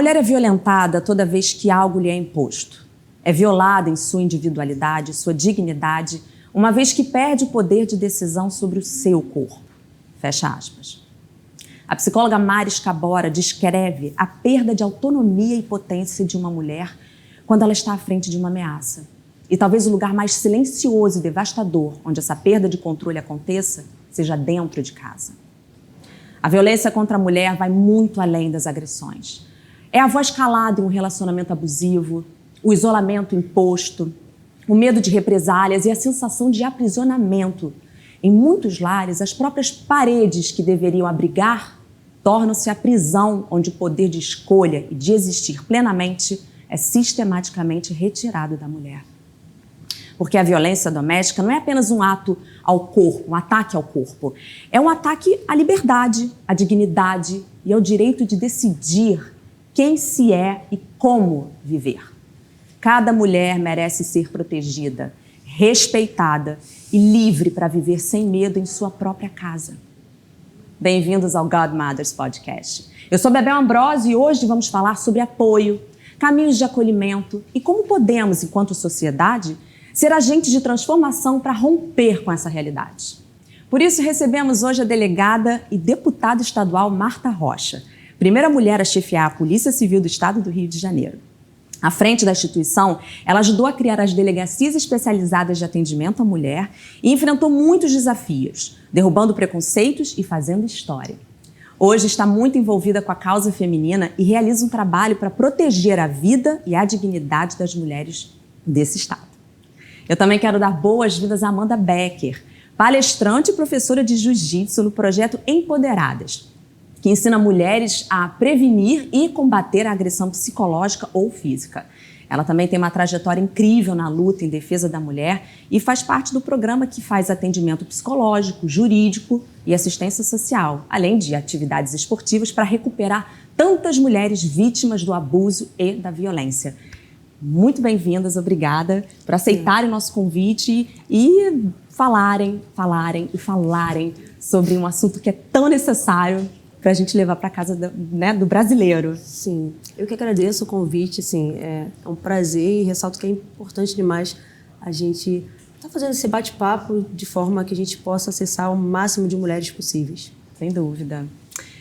mulher é violentada toda vez que algo lhe é imposto. É violada em sua individualidade, sua dignidade, uma vez que perde o poder de decisão sobre o seu corpo. Fecha aspas. A psicóloga Mari Scabora descreve a perda de autonomia e potência de uma mulher quando ela está à frente de uma ameaça. E talvez o lugar mais silencioso e devastador onde essa perda de controle aconteça seja dentro de casa. A violência contra a mulher vai muito além das agressões. É a voz calada em um relacionamento abusivo, o isolamento imposto, o medo de represálias e a sensação de aprisionamento. Em muitos lares, as próprias paredes que deveriam abrigar tornam-se a prisão onde o poder de escolha e de existir plenamente é sistematicamente retirado da mulher. Porque a violência doméstica não é apenas um ato ao corpo, um ataque ao corpo. É um ataque à liberdade, à dignidade e ao direito de decidir quem se é e como viver. Cada mulher merece ser protegida, respeitada e livre para viver sem medo em sua própria casa. Bem-vindos ao Godmothers Podcast. Eu sou Bebel Ambrosio e hoje vamos falar sobre apoio, caminhos de acolhimento e como podemos, enquanto sociedade, ser agentes de transformação para romper com essa realidade. Por isso, recebemos hoje a delegada e deputada estadual Marta Rocha, primeira mulher a chefiar a Polícia Civil do Estado do Rio de Janeiro. À frente da instituição, ela ajudou a criar as delegacias especializadas de atendimento à mulher e enfrentou muitos desafios, derrubando preconceitos e fazendo história. Hoje está muito envolvida com a causa feminina e realiza um trabalho para proteger a vida e a dignidade das mulheres desse estado. Eu também quero dar boas-vindas a Amanda Becker, palestrante e professora de jiu-jitsu no projeto Empoderadas, que ensina mulheres a prevenir e combater a agressão psicológica ou física. Ela também tem uma trajetória incrível na luta em defesa da mulher e faz parte do programa que faz atendimento psicológico, jurídico e assistência social, além de atividades esportivas para recuperar tantas mulheres vítimas do abuso e da violência. Muito bem-vindas, obrigada por aceitarem o nosso convite e falarem sobre um assunto que é tão necessário para a gente levar para casa do brasileiro. Sim, eu que agradeço o convite, assim, é um prazer e ressalto que é importante demais a gente estar fazendo esse bate-papo de forma que a gente possa acessar o máximo de mulheres possíveis. Sem dúvida.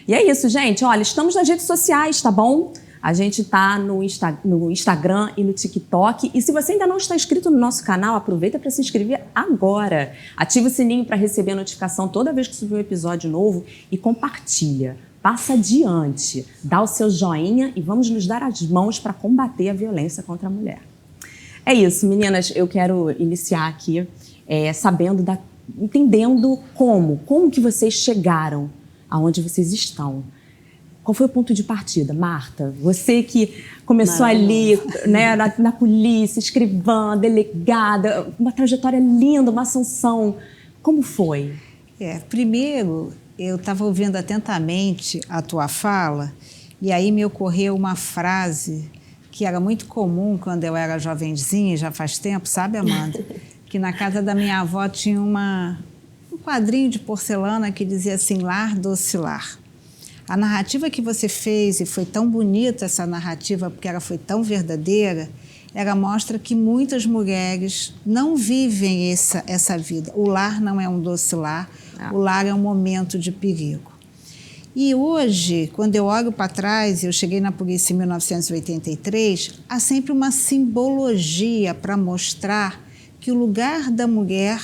E é isso, gente. Olha, estamos nas redes sociais, tá bom? A gente está no Instagram e no TikTok. E se você ainda não está inscrito no nosso canal, aproveita para se inscrever agora. Ativa o sininho para receber a notificação toda vez que subir um episódio novo e compartilha. Passa adiante, dá o seu joinha e vamos nos dar as mãos para combater a violência contra a mulher. É isso, meninas. Eu quero iniciar aqui entendendo como que vocês chegaram aonde vocês estão. Qual foi o ponto de partida, Marta? Você que começou ali, né, na polícia, escrivã, delegada, uma trajetória linda, uma ascensão. Como foi? Primeiro, eu estava ouvindo atentamente a tua fala e aí me ocorreu uma frase que era muito comum quando eu era jovenzinha, já faz tempo, sabe, Amanda? Que na casa da minha avó tinha um quadrinho de porcelana que dizia assim, lar doce lar. A narrativa que você fez, e foi tão bonita essa narrativa, porque ela foi tão verdadeira, ela mostra que muitas mulheres não vivem essa vida. O lar não é um doce lar, o lar é um momento de perigo. E hoje, quando eu olho para trás, eu cheguei na polícia em 1983, há sempre uma simbologia para mostrar que o lugar da mulher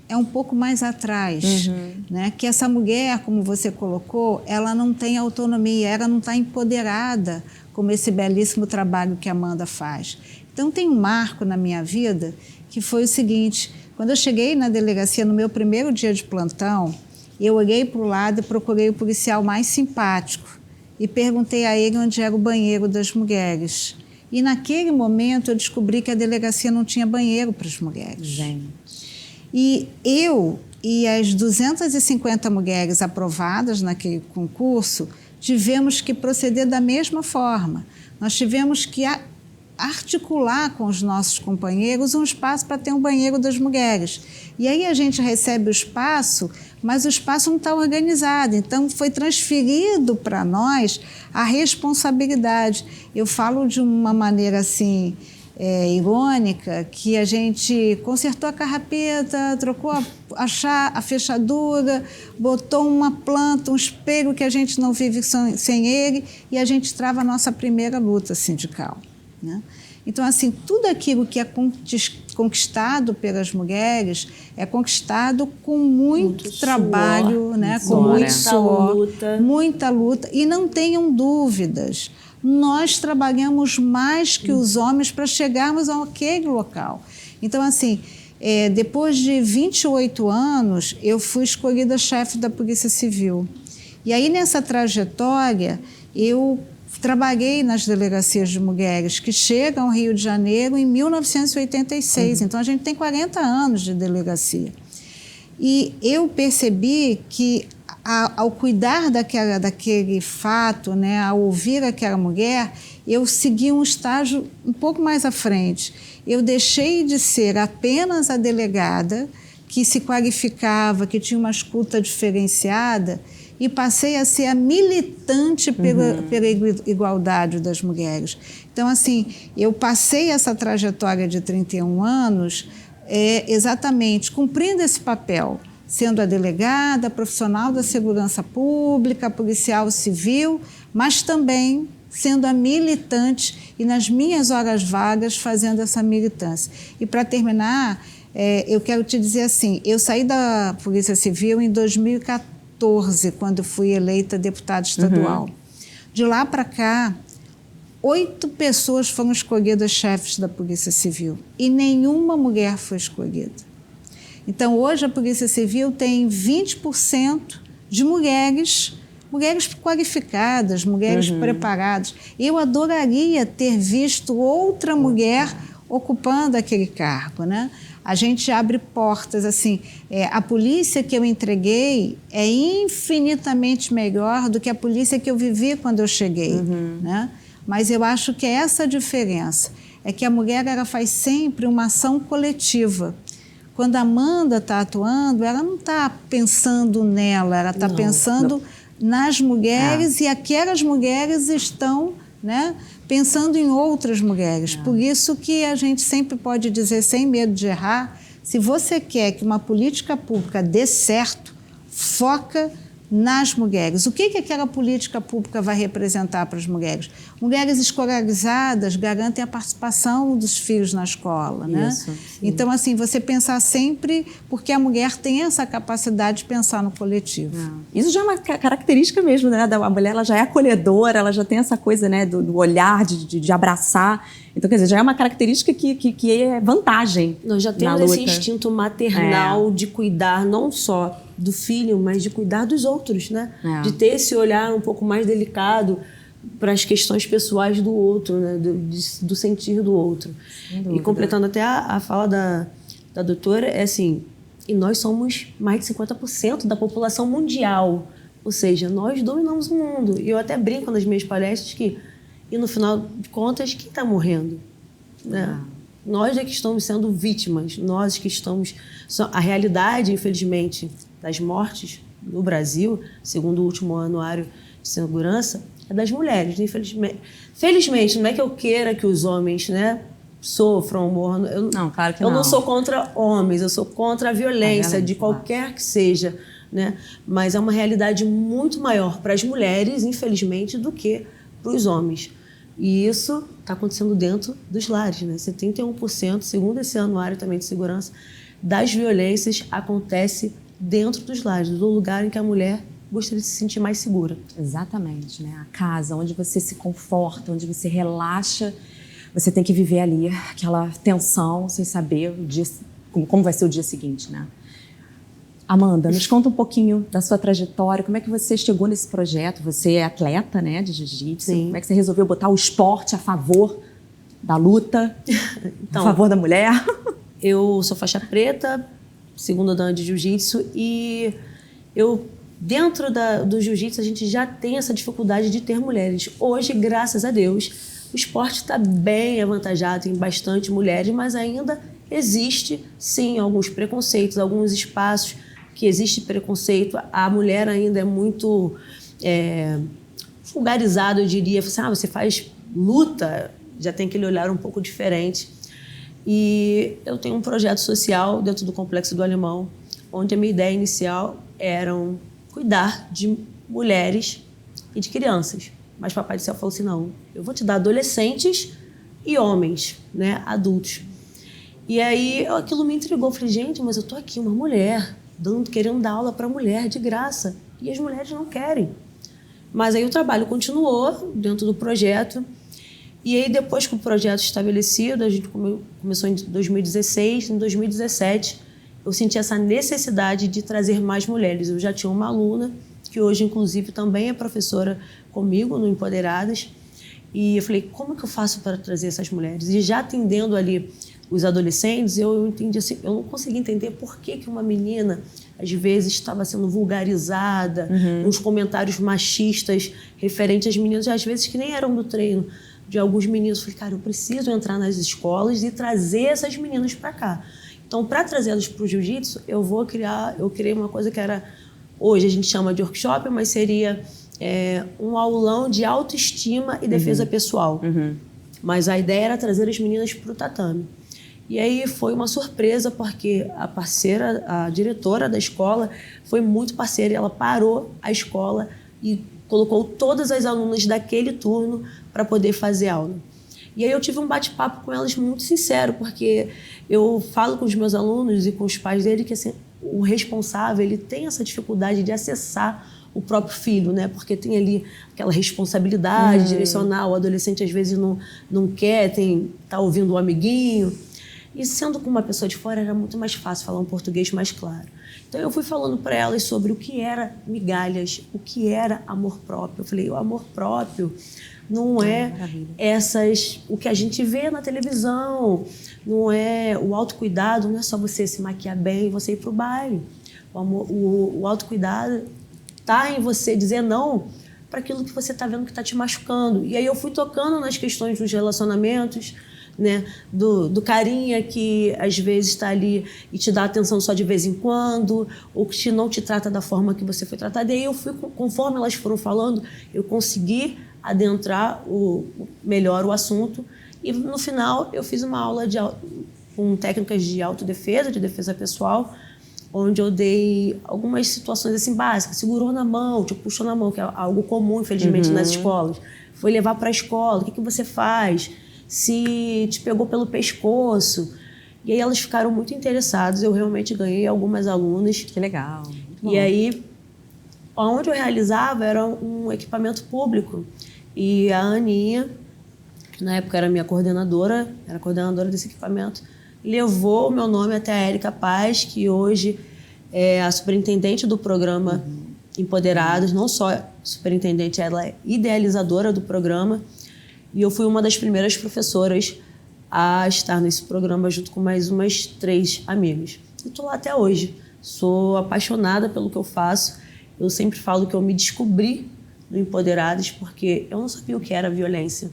é um pouco mais atrás, né? Que essa mulher, como você colocou, ela não tem autonomia, ela não está empoderada, como esse belíssimo trabalho que a Amanda faz. Então, tem um marco na minha vida que foi o seguinte, quando eu cheguei na delegacia, no meu primeiro dia de plantão, eu olhei para o lado e procurei o policial mais simpático e perguntei a ele onde era o banheiro das mulheres. E naquele momento eu descobri que a delegacia não tinha banheiro para as mulheres. Gente. E eu e as 250 mulheres aprovadas naquele concurso tivemos que proceder da mesma forma. Nós tivemos que articular com os nossos companheiros um espaço para ter um banheiro das mulheres. E aí a gente recebe o espaço, mas o espaço não está organizado, então foi transferido para nós a responsabilidade. Eu falo de uma maneira assim, irônica, que a gente consertou a carrapeta, trocou a fechadura, botou uma planta, um espelho que a gente não vive sem ele, e a gente trava a nossa primeira luta sindical, né? Então, assim, tudo aquilo que é conquistado pelas mulheres é conquistado com muito trabalho, suor, né? Com muito suor, muita luta. E não tenham dúvidas, nós trabalhamos mais que os homens para chegarmos àquele local. Então, assim, depois de 28 anos, eu fui escolhida chefe da Polícia Civil. E aí, nessa trajetória, eu trabalhei nas delegacias de mulheres que chegam ao Rio de Janeiro em 1986. Então, a gente tem 40 anos de delegacia. E eu percebi que, ao cuidar daquele fato, né, ao ouvir aquela mulher, eu segui um estágio um pouco mais à frente. Eu deixei de ser apenas a delegada que se qualificava, que tinha uma escuta diferenciada, e passei a ser a militante pela igualdade das mulheres. Então, assim, eu passei essa trajetória de 31 anos exatamente cumprindo esse papel, sendo a delegada, profissional da segurança pública, policial civil, mas também sendo a militante e nas minhas horas vagas fazendo essa militância. E para terminar, eu quero te dizer assim, eu saí da Polícia Civil em 2014, quando fui eleita deputada estadual. De lá para cá, 8 pessoas foram escolhidas chefes da Polícia Civil e nenhuma mulher foi escolhida. Então, hoje a Polícia Civil tem 20% de mulheres qualificadas, mulheres preparadas. Eu adoraria ter visto outra mulher ocupando aquele cargo, né? A gente abre portas, assim, a polícia que eu entreguei é infinitamente melhor do que a polícia que eu vivi quando eu cheguei, né? Mas eu acho que é essa a diferença, é que a mulher ela faz sempre uma ação coletiva. Quando a Amanda está atuando, ela não está pensando nela, ela está pensando nas mulheres e aquelas mulheres estão, né, pensando em outras mulheres. Por isso que a gente sempre pode dizer, sem medo de errar, se você quer que uma política pública dê certo, foca nas mulheres. O que aquela política pública vai representar para as mulheres? Mulheres escolarizadas garantem a participação dos filhos na escola, né? Isso, então, assim, você pensar sempre, porque a mulher tem essa capacidade de pensar no coletivo. Isso já é uma característica mesmo, né? A mulher ela já é acolhedora, ela já tem essa coisa, né, do olhar, de abraçar. Então, quer dizer, já é uma característica que é vantagem. Nós já temos esse instinto maternal de cuidar não só do filho, mas de cuidar dos outros, né? De ter esse olhar um pouco mais delicado para as questões pessoais do outro, né? do sentir do outro. E completando até a fala da doutora, é assim, e nós somos mais de 50% da população mundial, ou seja, nós dominamos o mundo. E eu até brinco nas minhas palestras que, e no final de contas, quem está morrendo? Né? Nós é que estamos sendo vítimas, nós que estamos... A realidade, infelizmente, das mortes no Brasil, segundo o último anuário de segurança, é das mulheres, infelizmente. Felizmente, não é que eu queira que os homens, né, sofram, morram. Não, claro que não. Eu não sou contra homens, eu sou contra a violência, de qualquer que seja, né? Mas é uma realidade muito maior para as mulheres, infelizmente, do que para os homens. E isso está acontecendo dentro dos lares, né? 71%, segundo esse anuário também de segurança, das violências acontece dentro dos lares, do lugar em que a mulher gostaria de se sentir mais segura. Exatamente, né? A casa, onde você se conforta, onde você relaxa, você tem que viver ali aquela tensão, sem saber o dia, como vai ser o dia seguinte, né? Amanda, nos conta um pouquinho da sua trajetória, como é que você chegou nesse projeto? Você é atleta, né, de jiu-jitsu. Como é que você resolveu botar o esporte a favor da luta, então, a favor da mulher? Eu sou faixa preta, segunda dan de jiu-jitsu, e dentro do jiu-jitsu a gente já tem essa dificuldade de ter mulheres. Hoje, graças a Deus, O esporte está bem avantajado, tem bastante mulheres, mas ainda existe, sim, alguns preconceitos, alguns espaços que existe preconceito. A mulher ainda é muito vulgarizada, eu diria. Você faz luta, já tem aquele olhar um pouco diferente. E eu tenho um projeto social dentro do Complexo do Alemão, onde a minha ideia inicial era cuidar de mulheres e de crianças. Mas Papai do Céu falou assim, não, eu vou te dar adolescentes e homens, né, adultos. E aí aquilo me intrigou. Falei, gente, mas eu tô aqui, uma mulher, querendo dar aula para mulher de graça. E as mulheres não querem. Mas aí o trabalho continuou dentro do projeto. E aí depois que o projeto estabelecido, a gente começou em 2016, em 2017, eu senti essa necessidade de trazer mais mulheres. Eu já tinha uma aluna, que hoje, inclusive, também é professora comigo no Empoderadas. E eu falei, como que eu faço para trazer essas mulheres? E já atendendo ali os adolescentes, eu entendi assim, eu não consegui entender por que uma menina, às vezes, estava sendo vulgarizada, uns comentários machistas referentes às meninas, às vezes que nem eram do treino, de alguns meninos. Eu falei, cara, eu preciso entrar nas escolas e trazer essas meninas para cá. Então, para trazê-las para o jiu-jitsu, eu criei uma coisa que era, hoje a gente chama de workshop, mas seria um aulão de autoestima e defesa pessoal. Mas a ideia era trazer as meninas para o tatame. E aí foi uma surpresa, porque a diretora da escola foi muito parceira. Ela parou a escola e colocou todas as alunas daquele turno para poder fazer aula. E aí eu tive um bate-papo com elas muito sincero, porque eu falo com os meus alunos e com os pais dele que assim, o responsável ele tem essa dificuldade de acessar o próprio filho, né? Porque tem ali aquela responsabilidade direcional. O adolescente às vezes não quer, tá ouvindo um amiguinho. E sendo com uma pessoa de fora era muito mais fácil falar um português mais claro. Então eu fui falando para elas sobre o que era migalhas, o que era amor próprio. Eu falei, o amor próprio não é o que a gente vê na televisão, não é o autocuidado, não é só você se maquiar bem e você ir para o baile. O autocuidado está em você dizer não para aquilo que você está vendo que está te machucando. E aí eu fui tocando nas questões dos relacionamentos, né? Do carinha que às vezes está ali e te dá atenção só de vez em quando, ou que não te trata da forma que você foi tratada. E aí eu fui, conforme elas foram falando, eu consegui adentrar melhor o assunto. E no final eu fiz uma aula com técnicas de autodefesa, de defesa pessoal, onde eu dei algumas situações assim básicas. Segurou na mão, te puxou na mão, que é algo comum, infelizmente, nas escolas. Foi levar para a escola, o que você faz? Se te pegou pelo pescoço. E aí elas ficaram muito interessadas. Eu realmente ganhei algumas alunas. Que legal. E aí, onde eu realizava era um equipamento público. E a Aninha, que na época era minha coordenadora, era coordenadora desse equipamento, levou o meu nome até a Érica Paz, que hoje é a superintendente do programa Empoderados. Não só superintendente, ela é idealizadora do programa. E eu fui uma das primeiras professoras a estar nesse programa junto com mais umas 3 amigas. E estou lá até hoje. Sou apaixonada pelo que eu faço. Eu sempre falo que eu me descobri no Empoderadas porque eu não sabia o que era violência.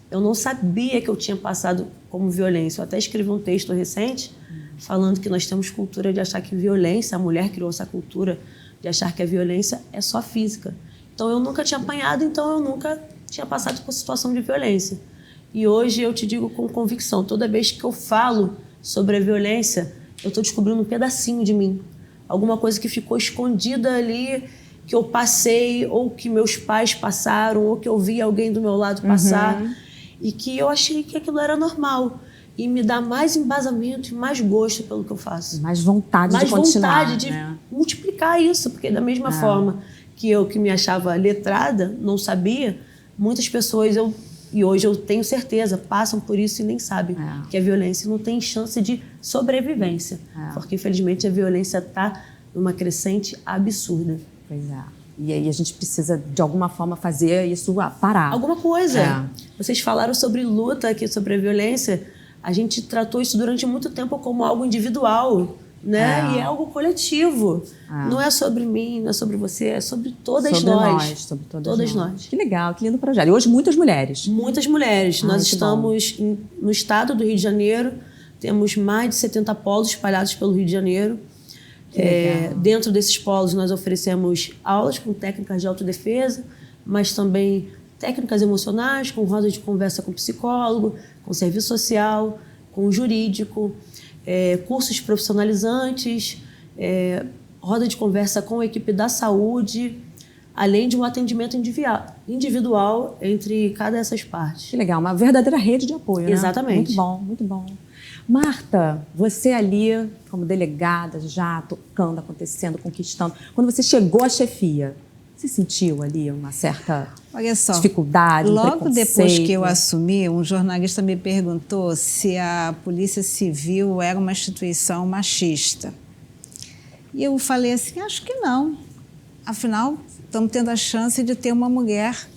Eu não sabia que eu tinha passado como violência. Eu até escrevi um texto recente falando que nós temos cultura de achar que violência, a mulher criou essa cultura de achar que a violência é só física. Então eu nunca tinha apanhado, então eu nunca tinha passado por situação de violência. E hoje eu te digo com convicção, toda vez que eu falo sobre a violência, eu estou descobrindo um pedacinho de mim. Alguma coisa que ficou escondida ali, que eu passei, ou que meus pais passaram, ou que eu vi alguém do meu lado passar, e que eu achei que aquilo era normal. E me dá mais embasamento e mais gosto pelo que eu faço. Mais vontade de continuar. Mais vontade de multiplicar isso, porque da mesma forma que eu, que me achava letrada, não sabia, muitas pessoas, e hoje eu tenho certeza, passam por isso e nem sabem que a violência não tem chance de sobrevivência. Porque, infelizmente, a violência está numa crescente absurda. Pois é. E aí a gente precisa, de alguma forma, fazer isso parar. Alguma coisa. Vocês falaram sobre luta aqui, sobre a violência. A gente tratou isso durante muito tempo como algo individual. né? E é algo coletivo. Não é sobre mim, não é sobre você, é sobre todas nós. Sobre todas nós. Que legal, que lindo projeto. E hoje muitas mulheres. Muitas mulheres. Nós estamos no estado do Rio de Janeiro, temos mais de 70 polos espalhados pelo Rio de Janeiro. Dentro desses polos nós oferecemos aulas com técnicas de autodefesa, mas também técnicas emocionais, com roda de conversa com psicólogo, com serviço social, com jurídico, cursos profissionalizantes, roda de conversa com a equipe da saúde, além de um atendimento individual entre cada dessas partes. Que legal, uma verdadeira rede de apoio, né? Exatamente. Muito bom, muito bom. Marta, você ali como delegada, já tocando, acontecendo, conquistando, quando você chegou à chefia, você sentiu ali uma certa dificuldade, logo depois que eu assumi, um jornalista me perguntou se a Polícia Civil era uma instituição machista. E eu falei assim, acho que não. Afinal, estamos tendo a chance de ter uma mulher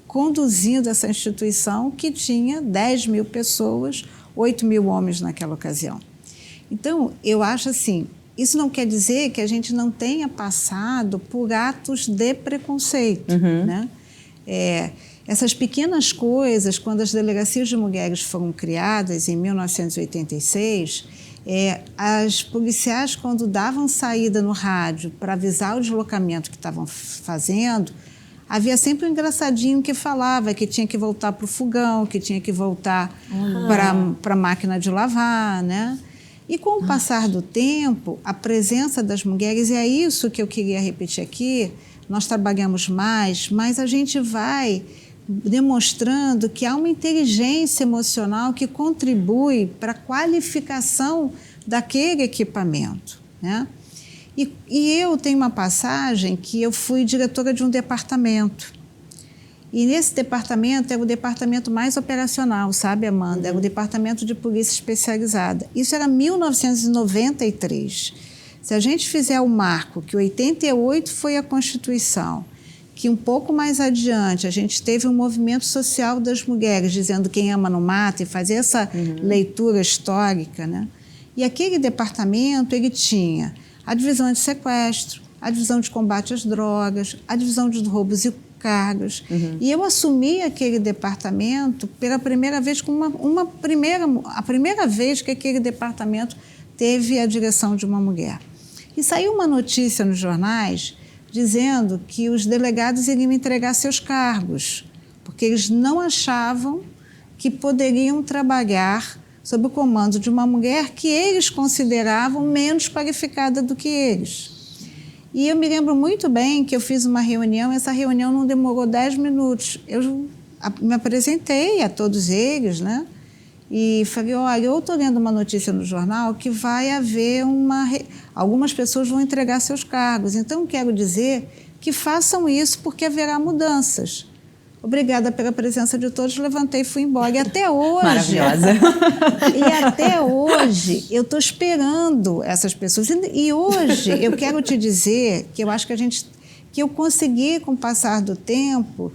conduzindo essa instituição que tinha 10 mil pessoas, 8 mil homens naquela ocasião. Então, eu acho assim, isso não quer dizer que a gente não tenha passado por atos de preconceito, né? Essas pequenas coisas, quando as delegacias de mulheres foram criadas em 1986, as policiais, quando davam saída no rádio para avisar o deslocamento que estavam fazendo, havia sempre um engraçadinho que falava que tinha que voltar para o fogão, que tinha que voltar para a máquina de lavar, né? E com o passar do tempo, a presença das mulheres, e é isso que eu queria repetir aqui, nós trabalhamos mais, mas a gente vai demonstrando que há uma inteligência emocional que contribui para a qualificação daquele equipamento, né? E eu tenho uma passagem que eu fui diretora de um departamento. E nesse departamento era o departamento mais operacional, sabe, Amanda? Era o departamento de polícia especializada. Isso era 1993. Se a gente fizer o marco, que 88 foi a Constituição, que um pouco mais adiante a gente teve um movimento social das mulheres, dizendo quem ama não mata, e fazer essa leitura histórica, né? E aquele departamento, ele tinha a divisão de sequestro, a divisão de combate às drogas, a divisão de roubos e cargos. E eu assumi aquele departamento pela primeira vez, com a primeira vez que aquele departamento teve a direção de uma mulher. E saiu uma notícia nos jornais dizendo que os delegados iriam entregar seus cargos, porque eles não achavam que poderiam trabalhar sob o comando de uma mulher que eles consideravam menos qualificada do que eles. E eu me lembro muito bem que eu fiz uma reunião, essa reunião não demorou 10 minutos. Eu me apresentei a todos eles, né? E falei, olha, eu estou lendo uma notícia no jornal que vai haver algumas pessoas vão entregar seus cargos. Então, quero dizer que façam isso porque haverá mudanças. Obrigada pela presença de todos, levantei e fui embora. E até hoje... Maravilhosa. E até hoje eu estou esperando essas pessoas. E hoje eu quero te dizer que eu acho que eu consegui, com o passar do tempo,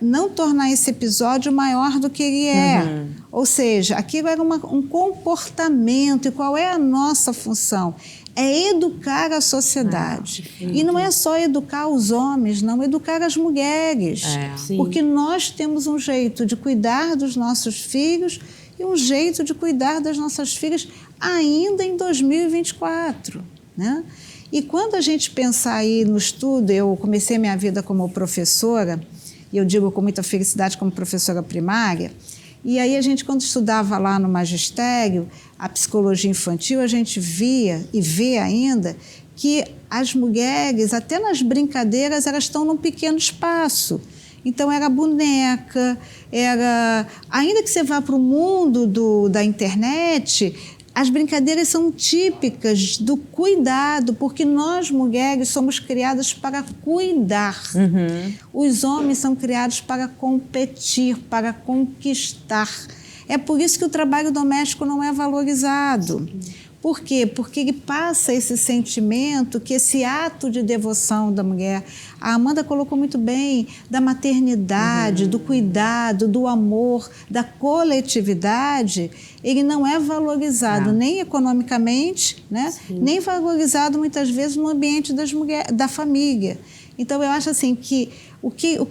não tornar esse episódio maior do que ele é. Ou seja, aquilo era um comportamento. E qual é a nossa função? É educar a sociedade. E não é só educar os homens, não, educar as mulheres. Porque nós temos um jeito de cuidar dos nossos filhos e um jeito de cuidar das nossas filhas ainda em 2024, né? E quando a gente pensar aí no estudo, eu comecei minha vida como professora, e eu digo com muita felicidade como professora primária, e aí a gente, quando estudava lá no magistério, a psicologia infantil, a gente via e vê ainda que as mulheres, até nas brincadeiras, elas estão num pequeno espaço. Então, era boneca, ainda que você vá para o mundo da internet, as brincadeiras são típicas do cuidado, porque nós, mulheres, somos criadas para cuidar. Os homens são criados para competir, para conquistar. É por isso que o trabalho doméstico não é valorizado. Por quê? Porque ele passa esse sentimento, que esse ato de devoção da mulher, a Amanda colocou muito bem, da maternidade, do cuidado, do amor, da coletividade, ele não é valorizado nem economicamente, né? Nem valorizado muitas vezes no ambiente da família. Então eu acho assim que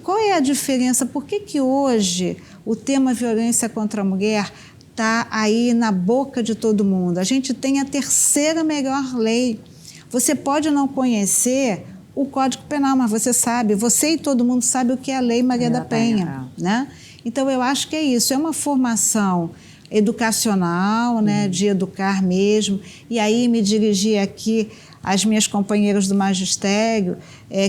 qual é a diferença? Por que hoje o tema violência contra a mulher está aí na boca de todo mundo? A gente tem a terceira melhor lei. Você pode não conhecer o Código Penal, mas você e todo mundo sabe o que é a Lei Maria da Penha, né? Então eu acho que é isso, é uma formação educacional, né, de educar mesmo. E aí me dirigi aqui às minhas companheiras do magistério,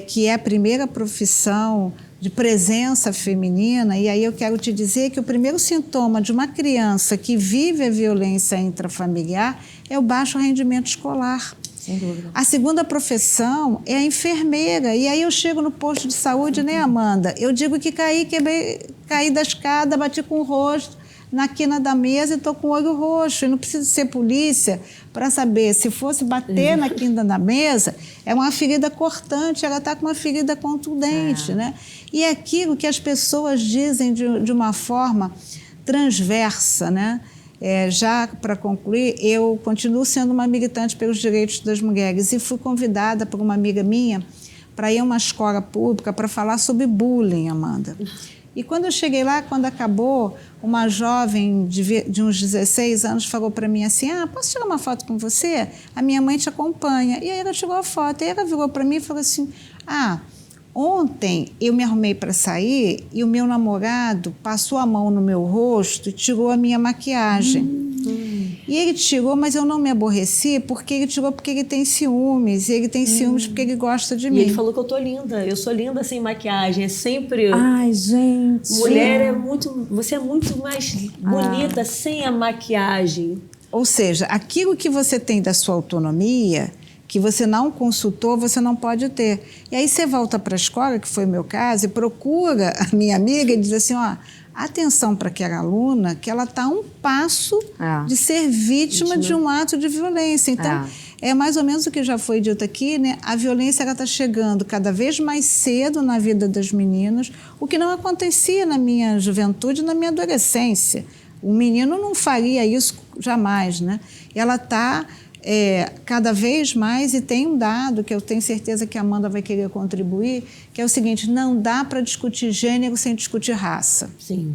que é a primeira profissão de presença feminina, e aí eu quero te dizer que o primeiro sintoma de uma criança que vive a violência intrafamiliar é o baixo rendimento escolar. Sem dúvida. A segunda profissão é a enfermeira, e aí eu chego no posto de saúde, né, Amanda? Eu digo que caí da escada, bati com o rosto na quina da mesa e estou com o olho roxo. Eu não preciso ser polícia para saber. Se fosse bater na quina da mesa, é uma ferida cortante, ela está com uma ferida contundente, né? E é aquilo que as pessoas dizem de uma forma transversa, né? Já para concluir, eu continuo sendo uma militante pelos direitos das mulheres e fui convidada por uma amiga minha para ir a uma escola pública para falar sobre bullying, Amanda. E quando eu cheguei lá, quando acabou, uma jovem de uns 16 anos falou para mim assim, posso tirar uma foto com você? A minha mãe te acompanha. E aí ela tirou a foto, e aí ela virou para mim e falou assim, ontem eu me arrumei para sair e o meu namorado passou a mão no meu rosto e tirou a minha maquiagem. E ele tirou, mas eu não me aborreci, porque ele tirou porque ele tem ciúmes. E ele tem ciúmes porque ele gosta de mim. E ele falou que eu tô linda. Eu sou linda sem maquiagem. É sempre... Ai, gente. Mulher você é muito mais bonita sem a maquiagem. Ou seja, aquilo que você tem da sua autonomia, que você não consultou, você não pode ter. E aí você volta para a escola, que foi o meu caso, e procura a minha amiga e diz assim, atenção para aquela aluna, que ela está a um passo de ser vítima de um ato de violência. Então, é mais ou menos o que já foi dito aqui, né? A violência está chegando cada vez mais cedo na vida das meninas, o que não acontecia na minha juventude, na minha adolescência. O menino não faria isso jamais, né? E ela está cada vez mais, e tem um dado que eu tenho certeza que a Amanda vai querer contribuir, que é o seguinte, não dá para discutir gênero sem discutir raça. Sim.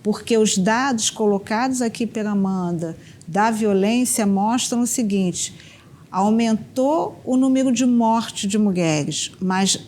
Porque os dados colocados aqui pela Amanda da violência mostram o seguinte, aumentou o número de mortes de mulheres, mas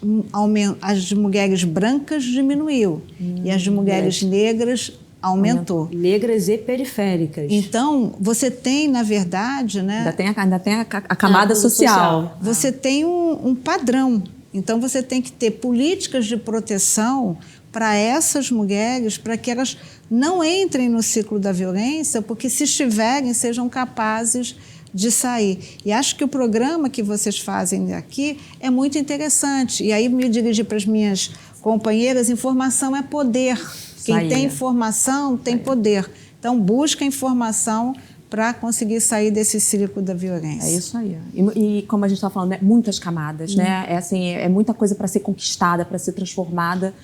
as de mulheres brancas diminuiu, e as de mulheres negras aumentou. Negras e periféricas. Então, você tem, na verdade, né? Ainda tem a camada social. Você tem um padrão. Então, você tem que ter políticas de proteção para essas mulheres, para que elas não entrem no ciclo da violência, porque se estiverem, sejam capazes de sair. E acho que o programa que vocês fazem aqui é muito interessante. E aí me dirigi para as minhas companheiras, informação é poder. Quem tem informação tem poder. Então, busca informação para conseguir sair desse círculo da violência. É isso aí. E como a gente está falando, muitas camadas, né? É muita coisa para ser conquistada, para ser transformada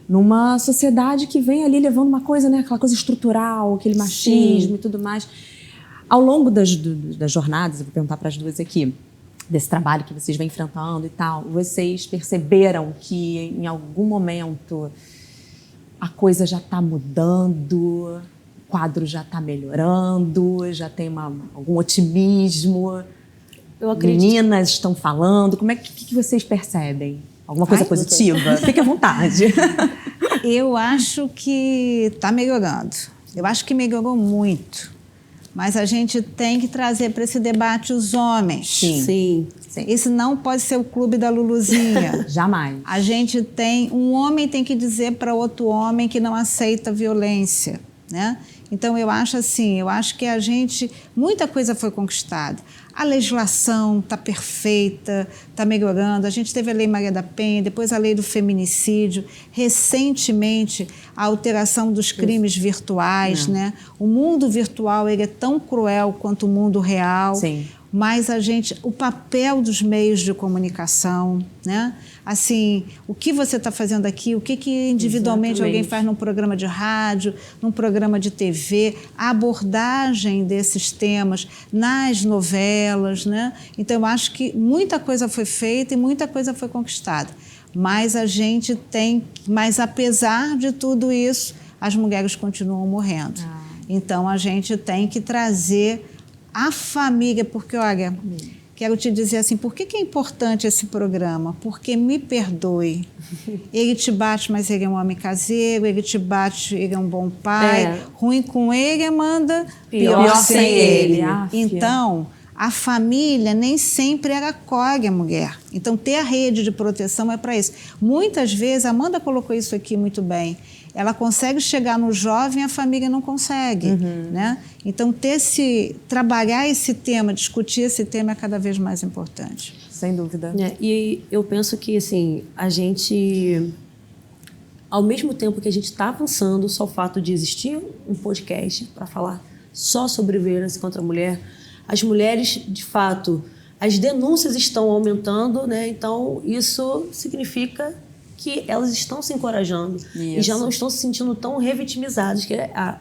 numa sociedade que vem ali levando uma coisa, né? Aquela coisa estrutural, aquele machismo e tudo mais. Ao longo das jornadas, eu vou perguntar para as duas aqui, desse trabalho que vocês vêm enfrentando e tal, vocês perceberam que em algum momento a coisa já está mudando, o quadro já está melhorando, já tem algum otimismo, eu acredito. Meninas estão falando, como é que vocês percebem? Alguma coisa positiva? Fique à vontade. Eu acho que está melhorando. Eu acho que melhorou muito. Mas a gente tem que trazer para esse debate os homens. Sim. Esse não pode ser o clube da Luluzinha. Jamais. A gente tem... Um homem tem que dizer para outro homem que não aceita violência, né? Então, eu acho que muita coisa foi conquistada. A legislação está perfeita, está melhorando. A gente teve a Lei Maria da Penha, depois a Lei do Feminicídio, recentemente a alteração dos crimes virtuais, né? O mundo virtual ele é tão cruel quanto o mundo real. Sim. Mas o papel dos meios de comunicação, né? Assim, o que você está fazendo aqui, o que individualmente alguém faz num programa de rádio, num programa de TV, a abordagem desses temas nas novelas, né? Então, eu acho que muita coisa foi feita e muita coisa foi conquistada. Mas mas apesar de tudo isso, as mulheres continuam morrendo. Então, a gente tem que trazer a família, porque, olha, quero te dizer assim, por que é importante esse programa? Porque, me perdoe, ele te bate, mas ele é um homem caseiro, ele te bate, ele é um bom pai, ruim com ele, Amanda, pior sem ele. Então, a família nem sempre ela acolhe a mulher. Então, ter a rede de proteção é para isso. Muitas vezes, a Amanda colocou isso aqui muito bem, ela consegue chegar no jovem, a família não consegue, né? Então, trabalhar esse tema, discutir esse tema é cada vez mais importante. Sem dúvida. E eu penso que, assim, a gente, ao mesmo tempo que a gente está avançando, só o fato de existir um podcast para falar só sobre violência contra a mulher, as mulheres, de fato, as denúncias estão aumentando, né? Então, isso significa que elas estão se encorajando e já não estão se sentindo tão revitimizadas, que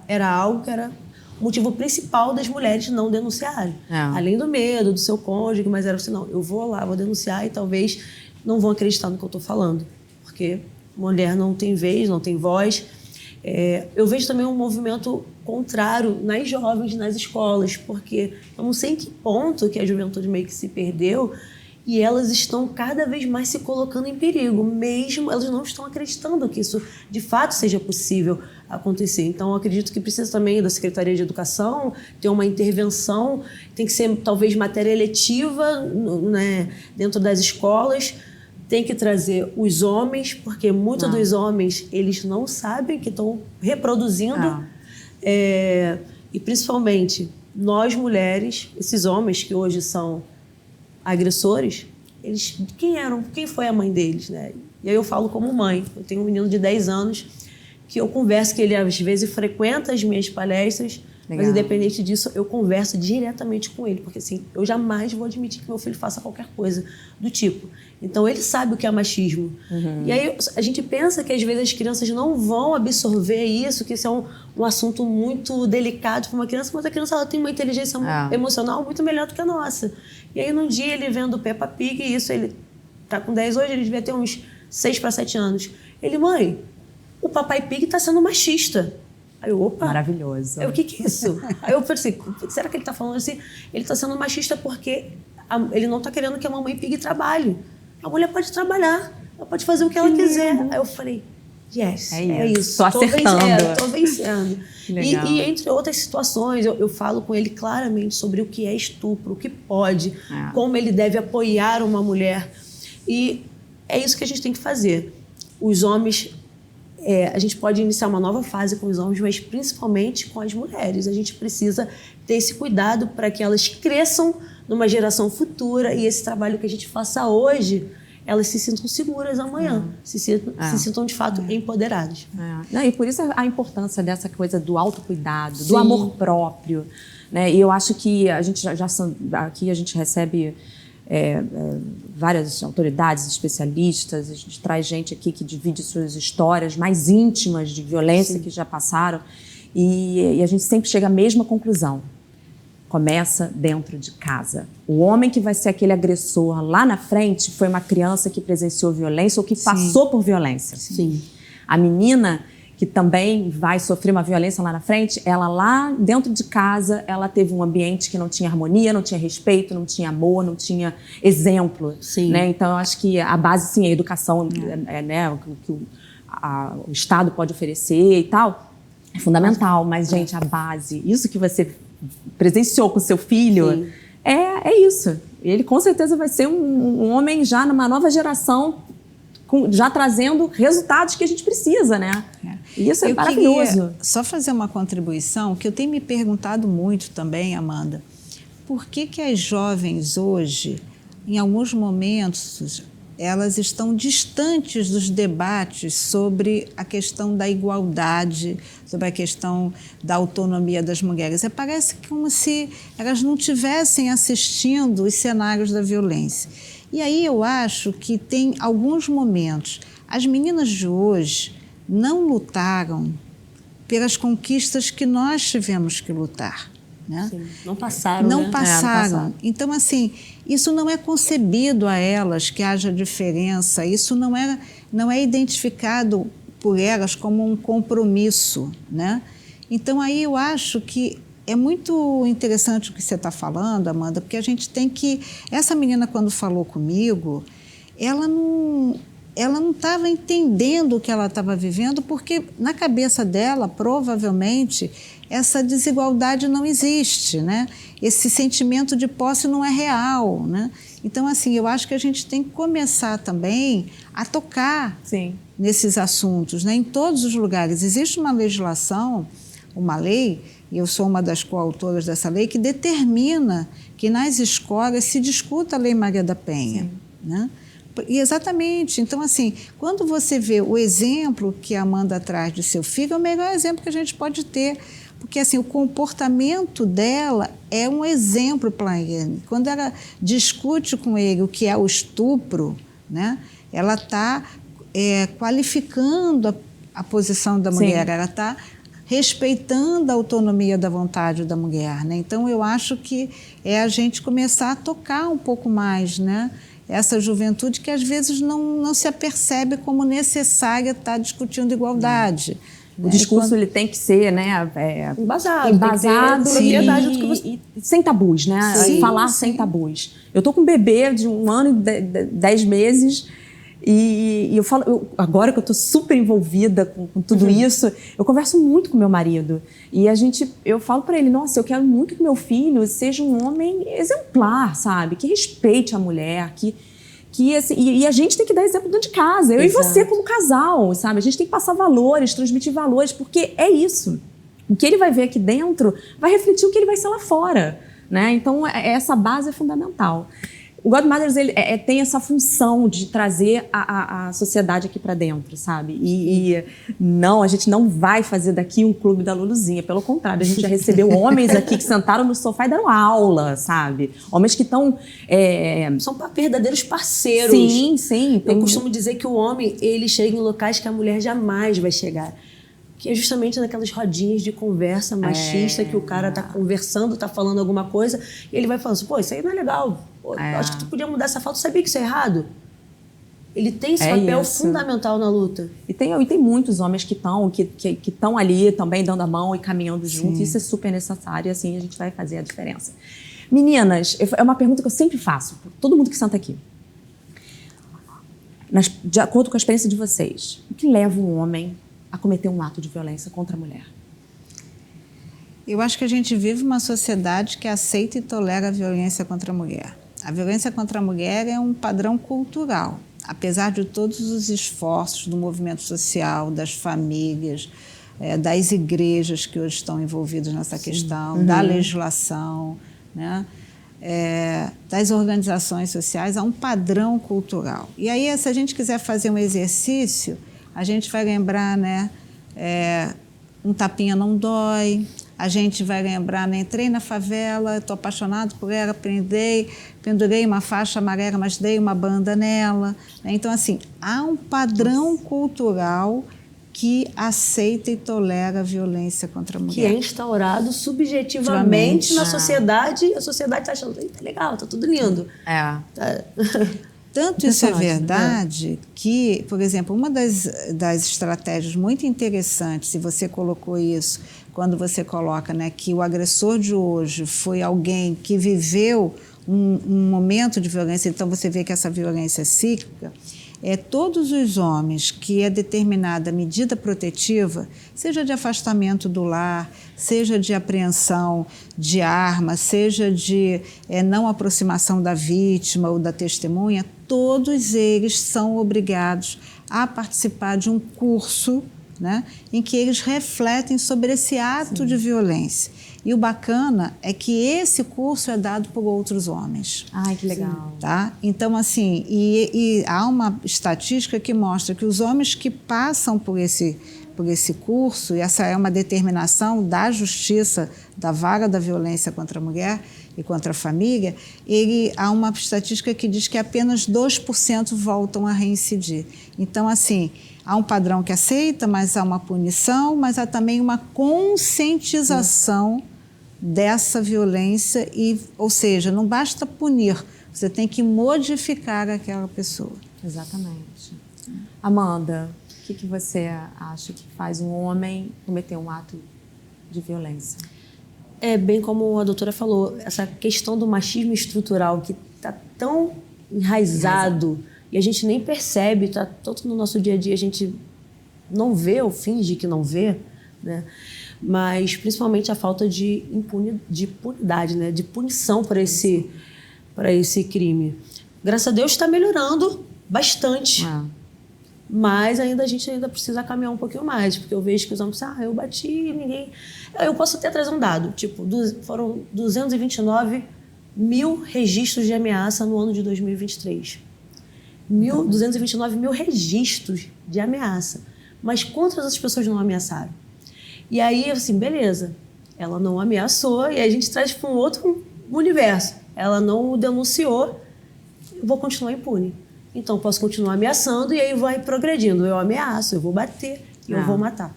era algo que era o motivo principal das mulheres não denunciarem. Além do medo, do seu cônjuge, mas era assim, não, eu vou lá, vou denunciar e talvez não vão acreditar no que eu estou falando, porque mulher não tem vez, não tem voz. Eu vejo também um movimento contrário nas jovens, nas escolas, porque eu não sei em que ponto que a juventude meio que se perdeu e elas estão cada vez mais se colocando em perigo, mesmo elas não estão acreditando que isso de fato seja possível acontecer. Então, eu acredito que precisa também da Secretaria de Educação ter uma intervenção, tem que ser talvez matéria eletiva, né, dentro das escolas, tem que trazer os homens, porque muitos dos homens, eles não sabem que estão reproduzindo, e principalmente nós mulheres, esses homens que hoje são agressores, eles quem foi a mãe deles, né? E aí eu falo como mãe, eu tenho um menino de 10 anos que eu converso, que ele às vezes frequenta as minhas palestras, mas independente disso, eu converso diretamente com ele, porque assim, eu jamais vou admitir que meu filho faça qualquer coisa do tipo. Então, ele sabe o que é machismo. E aí, a gente pensa que às vezes as crianças não vão absorver isso, que isso é um assunto muito delicado para uma criança, mas a criança ela tem uma inteligência emocional muito melhor do que a nossa. E aí, num dia, ele vendo Peppa Pig, e isso, ele tá com 10 hoje, ele devia ter uns 6 para 7 anos. Ele, mãe, o Papai Pig está sendo machista. Aí eu, opa. Maravilhoso. Aí, o que é isso? Aí eu pensei, será que ele está falando assim? Ele está sendo machista porque ele não está querendo que a mamãe Pig trabalhe. A mulher pode trabalhar, ela pode fazer o que ela quiser. Aí eu falei, yes, é isso. Tô acertando. Tô vencendo. E entre outras situações, eu falo com ele claramente sobre o que é estupro, o que pode, como ele deve apoiar uma mulher. E é isso que a gente tem que fazer. Os homens... a gente pode iniciar uma nova fase com os homens, mas principalmente com as mulheres. A gente precisa ter esse cuidado para que elas cresçam numa geração futura e esse trabalho que a gente faça hoje, elas se sintam seguras amanhã, se sintam de fato empoderadas. Não, e por isso a importância dessa coisa do autocuidado, do amor próprio, né? E eu acho que a gente aqui a gente recebe várias autoridades, especialistas, a gente traz gente aqui que divide suas histórias mais íntimas de violência que já passaram e a gente sempre chega à mesma conclusão. Começa dentro de casa. O homem que vai ser aquele agressor lá na frente foi uma criança que presenciou violência ou que passou por violência. A menina que também vai sofrer uma violência lá na frente, ela lá dentro de casa, ela teve um ambiente que não tinha harmonia, não tinha respeito, não tinha amor, não tinha exemplo. Né? Então, eu acho que a base, sim, a educação, né, o que o Estado pode oferecer e tal, é fundamental. Mas, gente, a base, isso que você presenciou com seu filho, é isso. Ele, com certeza, vai ser um homem já numa nova geração já trazendo resultados que a gente precisa, né? E isso é maravilhoso. Queria só fazer uma contribuição, que eu tenho me perguntado muito também, Amanda, por que as jovens hoje, em alguns momentos, elas estão distantes dos debates sobre a questão da igualdade, sobre a questão da autonomia das mulheres. Parece como se elas não estivessem assistindo os cenários da violência. E aí eu acho que tem alguns momentos. As meninas de hoje não lutaram pelas conquistas que nós tivemos que lutar. Né? Sim, não passaram, não né? passaram. Então, assim, isso não é concebido a elas que haja diferença, isso não é identificado por elas como um compromisso, né? Então, aí eu acho que é muito interessante o que você está falando, Amanda, porque a gente tem que... Essa menina, quando falou comigo, ela não estava entendendo o que ela estava vivendo, porque na cabeça dela, provavelmente, essa desigualdade não existe, né? Esse sentimento de posse não é real, né? Então, assim, eu acho que a gente tem que começar também a tocar nesses assuntos, né? Em todos os lugares. Existe uma legislação, uma lei, e eu sou uma das coautoras dessa lei, que determina que nas escolas se discuta a Lei Maria da Penha, né? E exatamente. Então, assim, quando você vê o exemplo que a Amanda traz de seu filho, é o melhor exemplo que a gente pode ter. Porque, assim, o comportamento dela é um exemplo para ele. Quando ela discute com ele o que é o estupro, né, ela está qualificando a posição da mulher, ela está respeitando a autonomia da vontade da mulher, né? Então, eu acho que é a gente começar a tocar um pouco mais, né, essa juventude que às vezes não se apercebe como necessária estar discutindo igualdade. O discurso ele tem que ser, né, embasado e sem tabus, né? Falar sem tabus. Eu tô com um bebê de 1 ano e 10 meses e eu falo, agora que eu tô super envolvida com tudo isso, eu converso muito com meu marido e eu falo para ele, nossa, eu quero muito que meu filho seja um homem exemplar, sabe? Que respeite a mulher, assim, e a gente tem que dar exemplo dentro de casa, eu e você como casal, sabe? A gente tem que passar valores, transmitir valores, porque é isso. O que ele vai ver aqui dentro vai refletir o que ele vai ser lá fora, né? Então, essa base é fundamental. O Godmothers tem essa função de trazer a sociedade aqui para dentro, sabe? E não, a gente não vai fazer daqui um clube da Luluzinha, pelo contrário, a gente já recebeu homens aqui que sentaram no sofá e deram aula, sabe? Homens que estão... São verdadeiros parceiros. Sim. Eu costumo dizer que o homem, ele chega em locais que a mulher jamais vai chegar. Que é justamente naquelas rodinhas de conversa machista que o cara tá conversando, tá falando alguma coisa, e ele vai falando assim, pô, isso aí não é legal. Pô, acho que tu podia mudar essa falta, sabia que isso é errado? Ele tem esse papel fundamental na luta. E tem muitos homens que estão ali também dando a mão e caminhando junto, isso é super necessário, e assim a gente vai fazer a diferença. Meninas, é uma pergunta que eu sempre faço, para todo mundo que senta aqui. De acordo com a experiência de vocês, o que leva um homem a cometer um ato de violência contra a mulher? Eu acho que a gente vive uma sociedade que aceita e tolera a violência contra a mulher. A violência contra a mulher é um padrão cultural. Apesar de todos os esforços do movimento social, das famílias, das igrejas que hoje estão envolvidas nessa questão, da legislação, né? Das organizações sociais, há um padrão cultural. E aí, se a gente quiser fazer um exercício, a gente vai lembrar, né, um tapinha não dói, a gente vai lembrar, né, entrei na favela, estou apaixonado por ela, pendurei uma faixa amarela, mas dei uma banda nela. Né? Então, assim, há um padrão cultural que aceita e tolera a violência contra a mulher. Que é instaurado subjetivamente na sociedade, a sociedade está achando, tá legal, tá tudo lindo. Tanto isso é verdade que, por exemplo, uma das estratégias muito interessantes, se você colocou isso, quando você coloca, né, que o agressor de hoje foi alguém que viveu um momento de violência, então você vê que essa violência é cíclica, todos os homens que é determinada medida protetiva, seja de afastamento do lar, seja de apreensão de arma, seja de não aproximação da vítima ou da testemunha, todos eles são obrigados a participar de um curso, né, em que eles refletem sobre esse ato de violência. E o bacana é que esse curso é dado por outros homens. Ai, que legal. Tá? Então, assim, e há uma estatística que mostra que os homens que passam por esse curso, e essa é uma determinação da Justiça, da Vara da Violência contra a Mulher e contra a Família, há uma estatística que diz que apenas 2% voltam a reincidir. Então, assim, há um padrão que aceita, mas há uma punição, mas há também uma conscientização dessa violência, ou seja, não basta punir, você tem que modificar aquela pessoa. Exatamente. Amanda, o que você acha que faz um homem cometer um ato de violência? É bem como a doutora falou, essa questão do machismo estrutural que está tão enraizado e a gente nem percebe, está tanto no nosso dia a dia, a gente não vê ou finge que não vê, né? Mas principalmente a falta de impunidade, né? De punição para esse crime. Graças a Deus está melhorando bastante. Mas a gente ainda precisa caminhar um pouquinho mais, porque eu vejo que os homens eu bati e ninguém... Eu posso até trazer um dado, foram 229 mil registros de ameaça no ano de 2023. 229 mil registros de ameaça. Mas quantas outras pessoas não ameaçaram? E aí, assim, beleza, ela não ameaçou, e aí a gente traz para um outro universo. Ela não o denunciou, eu vou continuar impune. Então, posso continuar ameaçando e aí vai progredindo. Eu ameaço, eu vou bater e eu vou matar.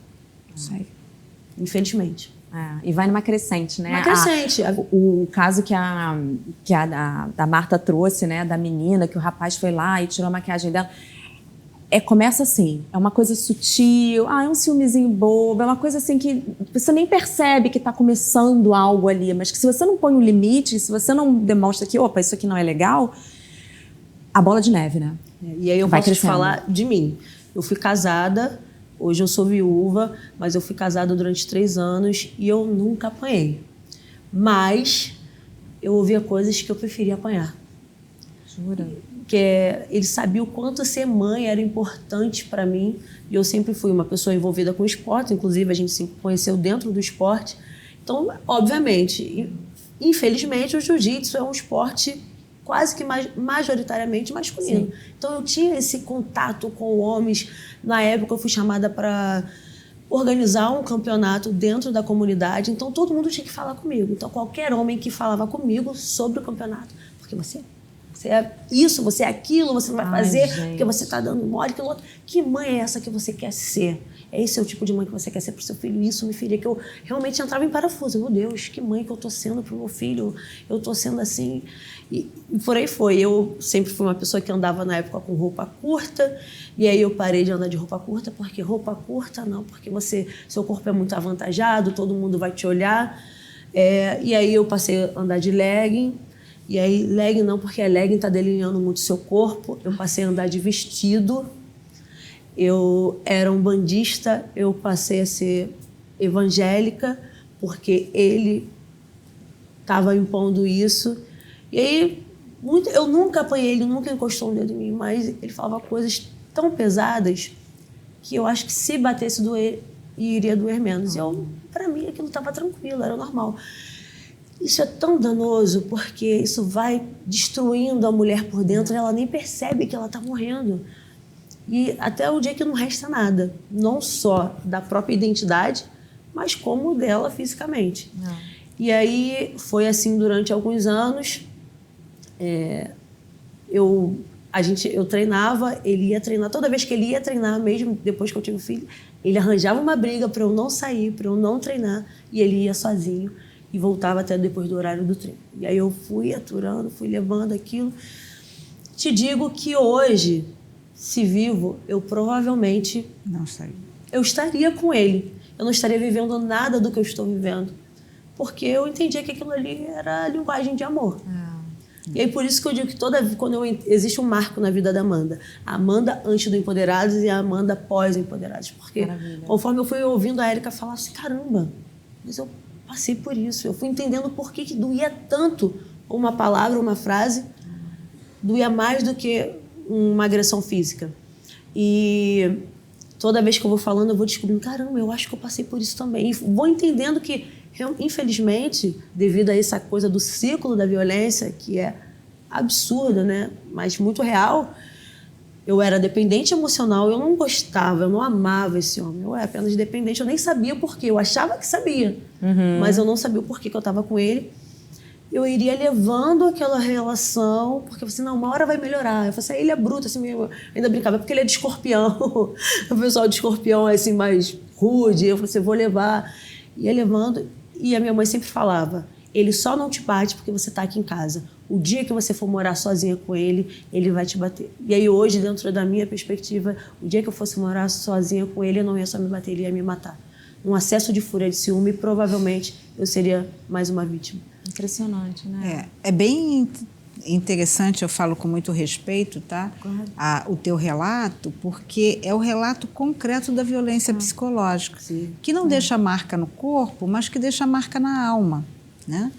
Isso aí. Infelizmente. E vai numa crescente, né? Uma crescente. O caso que a Marta trouxe, né? Da menina, que o rapaz foi lá e tirou a maquiagem dela. Começa assim, é uma coisa sutil, é um ciúmezinho bobo, é uma coisa assim que você nem percebe que está começando algo ali, mas que se você não põe um limite, se você não demonstra que, opa, isso aqui não é legal, a bola de neve, né? E aí eu posso te falar de mim. Eu fui casada, hoje eu sou viúva, mas eu fui casada durante 3 anos e eu nunca apanhei. Mas eu ouvia coisas que eu preferia apanhar. Jura? Ele sabia o quanto ser mãe era importante para mim. E eu sempre fui uma pessoa envolvida com esporte, inclusive a gente se conheceu dentro do esporte. Então, obviamente, infelizmente, o jiu-jitsu é um esporte quase que majoritariamente masculino. Sim. Então, eu tinha esse contato com homens. Na época, eu fui chamada para organizar um campeonato dentro da comunidade. Então, todo mundo tinha que falar comigo. Então, qualquer homem que falava comigo sobre o campeonato, porque você é isso, você é aquilo, você não vai fazer, porque você está dando mole, aquilo outro. Que mãe é essa que você quer ser? Esse é o tipo de mãe que você quer ser para o seu filho? Isso me feria, que eu realmente entrava em parafuso. Meu Deus, que mãe que eu estou sendo para o meu filho? Eu estou sendo assim. E por aí foi. Eu sempre fui uma pessoa que andava na época com roupa curta, e aí eu parei de andar de roupa curta, porque roupa curta não, porque seu corpo é muito avantajado, todo mundo vai te olhar. E aí eu passei a andar de legging. E aí, legging não, porque a legging está delineando muito o seu corpo. Eu passei a andar de vestido. Eu era um bandista, eu passei a ser evangélica, porque ele estava impondo isso. E aí, eu nunca apanhei, ele nunca encostou um dedo em mim, mas ele falava coisas tão pesadas que eu acho que se batesse doer, iria doer menos. E para mim, aquilo estava tranquilo, era normal. Isso é tão danoso, porque isso vai destruindo a mulher por dentro, e ela nem percebe que ela está morrendo. E até o dia que não resta nada, não só da própria identidade, mas como dela fisicamente. E aí foi assim durante alguns anos. Eu treinava, ele ia treinar, toda vez que ele ia treinar, mesmo depois que eu tive filho, ele arranjava uma briga para eu não sair, para eu não treinar, e ele ia sozinho. E voltava até depois do horário do treino. E aí eu fui aturando, fui levando aquilo. Te digo que hoje, se vivo, eu provavelmente não estaria. Eu estaria com ele. Eu não estaria vivendo nada do que eu estou vivendo. Porque eu entendia que aquilo ali era linguagem de amor. E aí por isso que eu digo que existe um marco na vida da Amanda. A Amanda antes do Empoderados e a Amanda pós Empoderados. Porque conforme eu fui ouvindo a Érica falar assim, caramba, mas eu passei por isso. Eu fui entendendo por que doía tanto uma palavra, uma frase, doía mais do que uma agressão física. E toda vez que eu vou falando, eu vou descobrindo, caramba, eu acho que eu passei por isso também. E vou entendendo que, infelizmente, devido a essa coisa do ciclo da violência, que é absurda, né? Mas muito real, eu era dependente emocional, eu não gostava, eu não amava esse homem. Eu era apenas dependente, eu nem sabia o porquê. Eu achava que sabia, mas eu não sabia o porquê que eu estava com ele. Eu iria levando aquela relação, porque eu falei assim, não, uma hora vai melhorar. Eu falei assim, ele é bruto, assim, eu ainda brincava, porque ele é de Escorpião. O pessoal de Escorpião é assim, mais rude. Eu falei assim, vou levar. Ia levando, e a minha mãe sempre falava, ele só não te bate porque você está aqui em casa. O dia que você for morar sozinha com ele, ele vai te bater. E aí hoje, dentro da minha perspectiva, o dia que eu fosse morar sozinha com ele, ele não ia só me bater, ele ia me matar. Um acesso de fúria de ciúme, provavelmente eu seria mais uma vítima. Impressionante, né? É bem interessante, eu falo com muito respeito, tá? O teu relato, porque é o relato concreto da violência psicológica, que não deixa marca no corpo, mas que deixa marca na alma, né?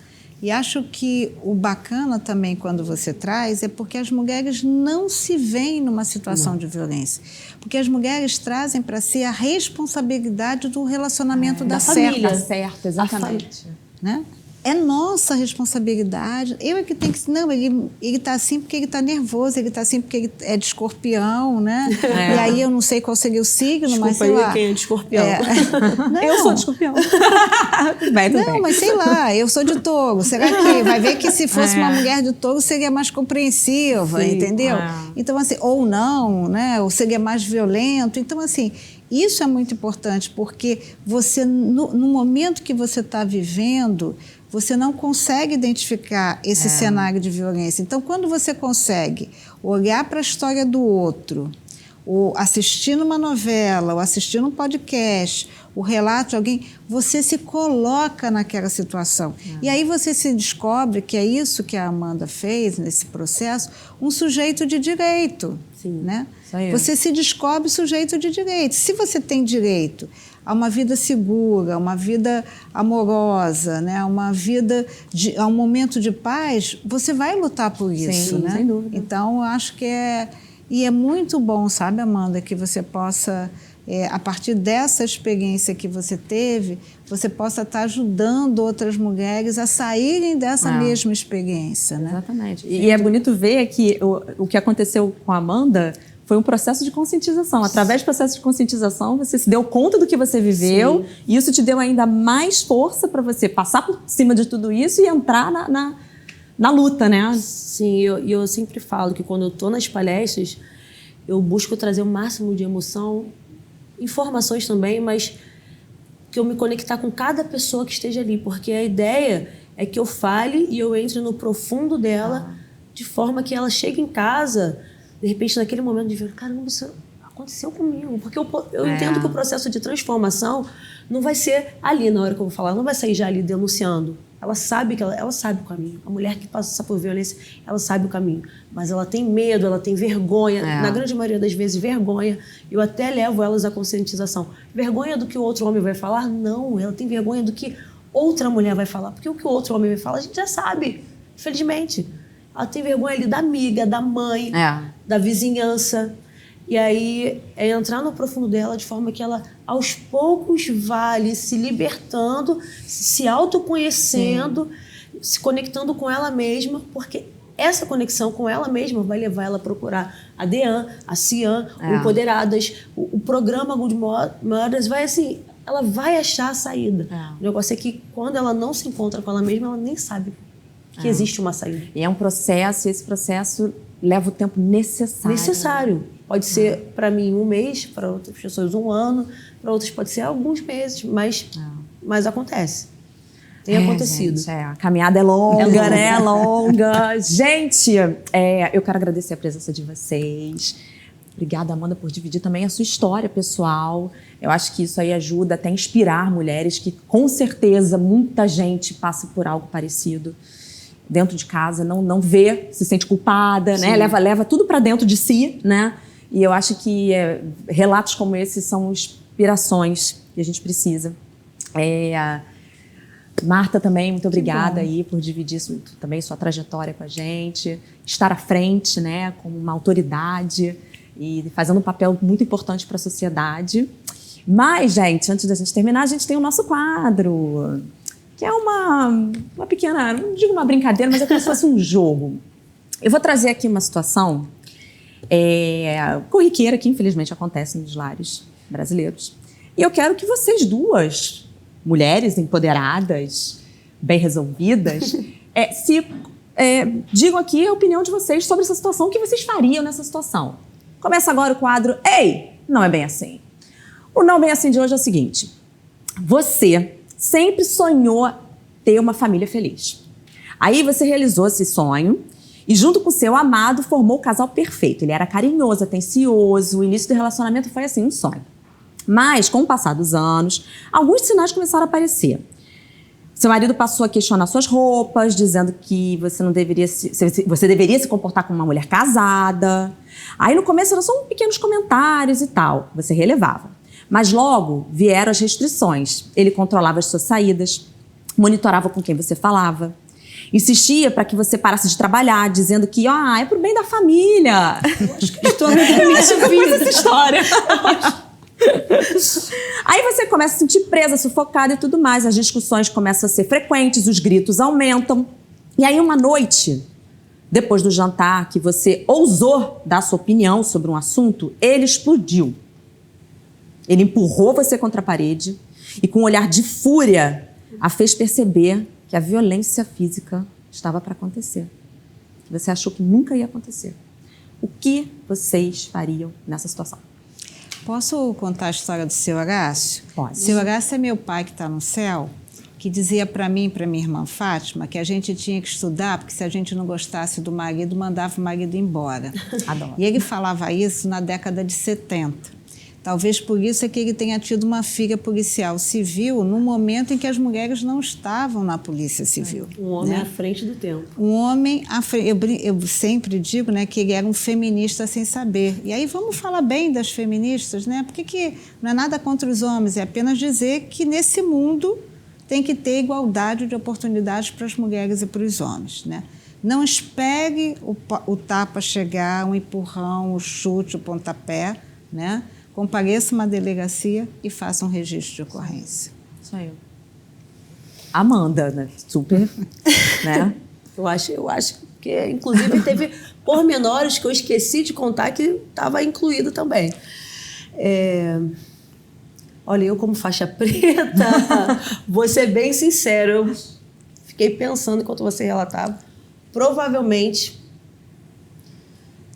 E acho que o bacana também quando você traz é porque as mulheres não se veem numa situação de violência. Porque as mulheres trazem para si a responsabilidade do relacionamento da família. Certo, exatamente. Né? É nossa responsabilidade. Eu é que tenho que... Não, ele está assim porque ele está nervoso, ele está assim porque ele é de Escorpião, né? E aí eu não sei qual seria o signo, desculpa, mas sei lá. Quem é de Escorpião? Não, eu sou de Escorpião. Não, mas sei lá, eu sou de Touro. Será que vai ver que se fosse uma mulher de Touro seria mais compreensiva, entendeu? Então, assim, ou não, né? Ou seria mais violento. Então, assim, isso é muito importante, porque você, no momento que você está vivendo, você não consegue identificar esse cenário de violência. Então, quando você consegue olhar para a história do outro, ou assistindo uma novela, ou assistindo um podcast, o relato de alguém, você se coloca naquela situação. E aí você se descobre que é isso que a Amanda fez nesse processo, um sujeito de direito. Né? Você se descobre sujeito de direito. Se você tem direito a uma vida segura, uma vida amorosa, né? Uma vida, a um momento de paz, você vai lutar por isso. Sim, né? sem dúvida. Então, eu acho que E é muito bom, sabe, Amanda, que você possa, a partir dessa experiência que você teve, você possa estar ajudando outras mulheres a saírem dessa mesma experiência. Né? Exatamente. E é bonito ver que o que aconteceu com a Amanda foi um processo de conscientização. Através do processo de conscientização, você se deu conta do que você viveu e isso te deu ainda mais força para você passar por cima de tudo isso e entrar na luta, né? Sim, eu sempre falo que quando eu estou nas palestras, eu busco trazer o máximo de emoção, informações também, mas que eu me conectar com cada pessoa que esteja ali, porque a ideia é que eu fale e eu entre no profundo dela, de forma que ela chegue em casa, de repente, naquele momento de ver, caramba, isso aconteceu comigo. Porque eu entendo que o processo de transformação não vai ser ali na hora que eu vou falar, não vai sair já ali denunciando. Ela sabe que ela sabe o caminho. A mulher que passa por violência, ela sabe o caminho. Mas ela tem medo, ela tem vergonha. Na grande maioria das vezes, vergonha. Eu até levo elas à conscientização. Vergonha do que o outro homem vai falar? Não, ela tem vergonha do que outra mulher vai falar. Porque o que o outro homem vai falar, a gente já sabe, infelizmente. Ela tem vergonha ali da amiga, da mãe, da vizinhança. E aí é entrar no profundo dela de forma que ela, aos poucos, vai se libertando, se autoconhecendo, se conectando com ela mesma, porque essa conexão com ela mesma vai levar ela a procurar a DEAN, a CIAN, o Empoderadas, o programa Good Mothers, vai assim, ela vai achar a saída. O negócio é que quando ela não se encontra com ela mesma, ela nem sabe que existe uma saída. E é um processo, e esse processo leva o tempo necessário. Necessário. Pode ser, para mim, 1 mês, para outras pessoas 1 ano, para outras pode ser alguns meses, mas acontece. Tem acontecido. Gente, a caminhada é longa, né? É longa. Gente, eu quero agradecer a presença de vocês. Obrigada, Amanda, por dividir também a sua história pessoal. Eu acho que isso aí ajuda até a inspirar mulheres que, com certeza, muita gente passa por algo parecido. dentro de casa, não vê, se sente culpada, né? Leva tudo para dentro de si, né? E eu acho que relatos como esse são inspirações que a gente precisa. Marta também, muito obrigada aí por dividir também sua trajetória com a gente, estar à frente, né, como uma autoridade e fazendo um papel muito importante para a sociedade. Mas, gente, antes da gente terminar, a gente tem o nosso quadro, que é uma pequena, não digo uma brincadeira, mas é como se fosse um jogo. Eu vou trazer aqui uma situação corriqueira que infelizmente acontece nos lares brasileiros. E eu quero que vocês duas, mulheres empoderadas, bem resolvidas, digam aqui a opinião de vocês sobre essa situação, o que vocês fariam nessa situação. Começa agora o quadro Ei, não é bem assim. O não bem assim de hoje é o seguinte: você sempre sonhou ter uma família feliz. Aí você realizou esse sonho e junto com seu amado formou o casal perfeito. Ele era carinhoso, atencioso, o início do relacionamento foi assim, um sonho. Mas, com o passar dos anos, alguns sinais começaram a aparecer. Seu marido passou a questionar suas roupas, dizendo que você deveria se comportar como uma mulher casada. Aí, no começo, eram só pequenos comentários e tal. Você relevava. Mas logo vieram as restrições. Ele controlava as suas saídas, monitorava com quem você falava, insistia para que você parasse de trabalhar, dizendo que é pro bem da família. Eu acho que estou essa história. Aí você começa a se sentir presa, sufocada e tudo mais. As discussões começam a ser frequentes, os gritos aumentam. E aí uma noite, depois do jantar, que você ousou dar sua opinião sobre um assunto, ele explodiu. Ele empurrou você contra a parede e com um olhar de fúria a fez perceber que a violência física estava para acontecer. Que você achou que nunca ia acontecer. O que vocês fariam nessa situação? Posso contar a história do seu Horácio? Pode. Seu Horácio é meu pai que está no céu, que dizia para mim e para minha irmã Fátima que a gente tinha que estudar, porque se a gente não gostasse do marido, mandava o marido embora. Adoro. E ele falava isso na década de 70. Talvez por isso é que ele tenha tido uma filha policial civil no momento em que as mulheres não estavam na polícia civil. Um homem à frente do tempo. Um homem à frente. Eu sempre digo, né, que ele era um feminista sem saber. E aí vamos falar bem das feministas, né? Porque não é nada contra os homens, é apenas dizer que nesse mundo tem que ter igualdade de oportunidades para as mulheres e para os homens, né? Não espere o tapa chegar, um empurrão, o chute, o pontapé, né? Compareça uma delegacia e faça um registro de ocorrência. Isso aí. Amanda, né? Super, né? Eu acho que, inclusive, teve pormenores que eu esqueci de contar que estava incluído também. Olha, eu como faixa preta, vou ser bem sincero, eu fiquei pensando enquanto você relatava. Provavelmente,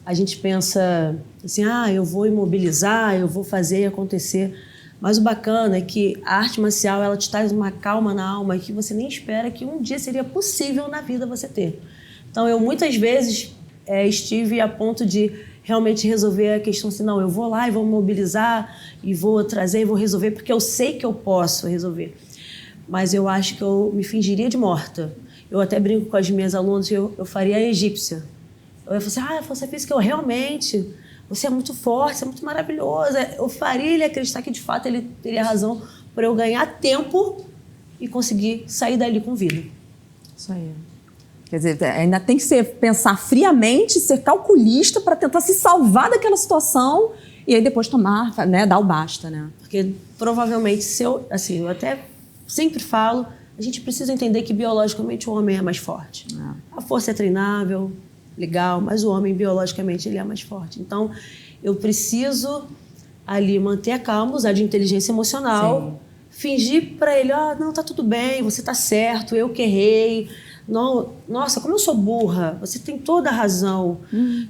a gente pensa assim, eu vou imobilizar, eu vou fazer acontecer. Mas o bacana é que a arte marcial, ela te traz uma calma na alma que você nem espera que um dia seria possível na vida você ter. Então, eu muitas vezes estive a ponto de realmente resolver a questão assim, não, eu vou lá e vou mobilizar e vou trazer e vou resolver, porque eu sei que eu posso resolver. Mas eu acho que eu me fingiria de morta. Eu até brinco com as minhas alunas, eu faria a egípcia. Eu ia falar assim, você fez que eu realmente... Você é muito forte, você é muito maravilhosa. Eu faria ele acreditar que, de fato, ele teria razão para eu ganhar tempo e conseguir sair dali com vida. Isso aí. Quer dizer, ainda tem que pensar friamente, ser calculista para tentar se salvar daquela situação e aí depois tomar, né, dar o basta, né? Porque, provavelmente, eu até sempre falo, a gente precisa entender que, biologicamente, o homem é mais forte. A força é treinável, legal, mas o homem, biologicamente, ele é mais forte. Então, eu preciso ali manter a calma, usar de inteligência emocional, fingir para ele, não, tá tudo bem, você tá certo, eu que errei. Não, nossa, como eu sou burra, você tem toda a razão.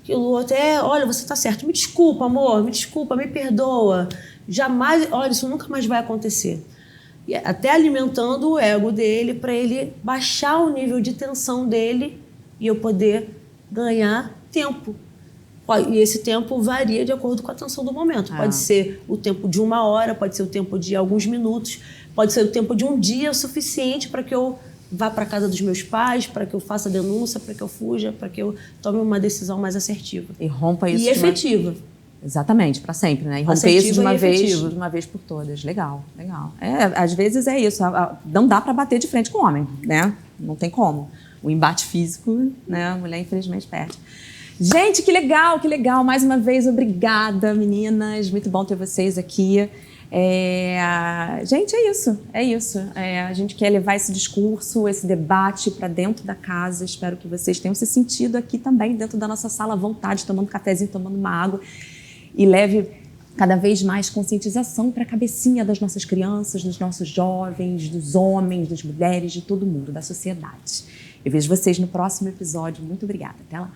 Que o outro olha, você tá certo, me desculpa, amor, me desculpa, me perdoa. Jamais, olha, isso nunca mais vai acontecer. E até alimentando o ego dele para ele baixar o nível de tensão dele e eu poder ganhar tempo. E esse tempo varia de acordo com a tensão do momento. Pode ser o tempo de 1 hora, pode ser o tempo de alguns minutos, pode ser o tempo de um dia o suficiente para que eu vá para casa dos meus pais, para que eu faça denúncia, para que eu fuja, para que eu tome uma decisão mais assertiva. E rompa isso. E efetiva. Exatamente, para sempre, né? E romper isso de uma vez por todas. Legal, legal. Às vezes é isso, não dá para bater de frente com o homem, né? Não tem como. O embate físico, né? A mulher infelizmente perde. Gente, que legal, que legal. Mais uma vez, obrigada, meninas. Muito bom ter vocês aqui. Gente, é isso. A gente quer levar esse discurso, esse debate para dentro da casa. Espero que vocês tenham se sentido aqui também, dentro da nossa sala à vontade, tomando um cafezinho, tomando uma água. E leve cada vez mais conscientização para a cabecinha das nossas crianças, dos nossos jovens, dos homens, das mulheres, de todo mundo, da sociedade. Eu vejo vocês no próximo episódio. Muito obrigada. Até lá.